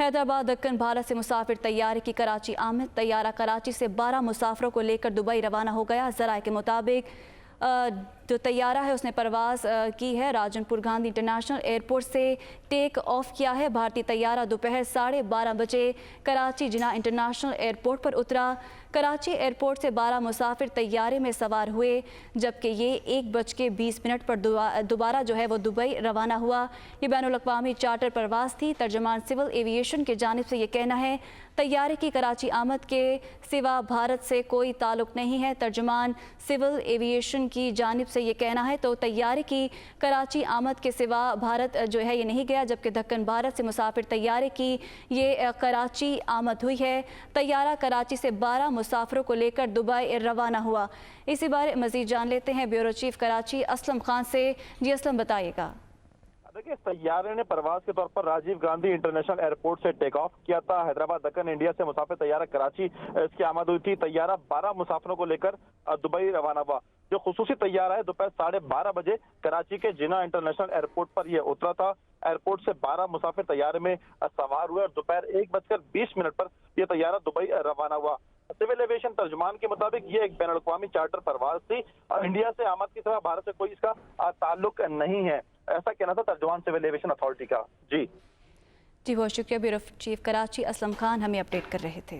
हैदराबाद दक्कन भारत से मुसाफिर तैयारे की कराची आमद। तैयारा कराची से 12 मुसाफिरों को लेकर दुबई रवाना हो गया। ज़राए के मुताबिक जो तैयारा है उसने परवाज़ की है, राजनपुर गांधी इंटरनेशनल एयरपोर्ट से टेक ऑफ किया है। भारतीय तैयारा दोपहर 12:30 बजे कराची जिना इंटरनेशनल एयरपोर्ट पर उतरा। कराची एयरपोर्ट से 12 मुसाफिर तैयारे में सवार हुए, जबकि ये 1:20 पर दोबारा जो है वो दुबई रवाना हुआ। ये बैनुल अक़वामी चार्टर परवाज़ थी। तर्जमान सिविल एविएशन की जानिब से ये कहना है तैयारे की कराची आमद के सिवा भारत से कोई ताल्लुक नहीं है। तर्जमान सिविल एविएशन की जानिब से ये कहना है तो तैयारे की कराची आमद के सिवा भारत जो है ये नहीं गया, जबकि दक्कन भारत से मुसाफिर तैयारे की ये कराची आमद हुई है। तैयारा कराची से 12 मुसाफिरों को लेकर दुबई रवाना हुआ। इसी बारे मज़ीद जान लेते हैं ब्यूरो चीफ कराची असलम खान से। जी असलम, बताइएगा। देखिए, तैयारे ने प्रवास के तौर पर राजीव गांधी इंटरनेशनल एयरपोर्ट से टेक ऑफ किया था। हैदराबाद दक्कन इंडिया से मुसाफिर तैयारा कराची इसकी आमद हुई थी। तैयारा 12 मुसाफिरों को लेकर दुबई रवाना हुआ। जो खुसूसी तैयारा है दोपहर 12:30 बजे कराची के जिना इंटरनेशनल एयरपोर्ट पर यह उतरा था। एयरपोर्ट से 12 मुसाफिर तैयारे में सवार हुए और दोपहर 1:20 पर यह तैयारा दुबई रवाना हुआ। सिविल एविएशन तर्जमान के मुताबिक ये एक बैनुल अक़वामी चार्टर परवाज थी और इंडिया से आमद की तरह भारत से कोई इसका ताल्लुक नहीं है, ऐसा कहना था तर्जमान सिविल एविएशन अथॉरिटी का। जी बहुत शुक्रिया। ब्यूरो चीफ कराची असलम खान हमें अपडेट कर रहे थे।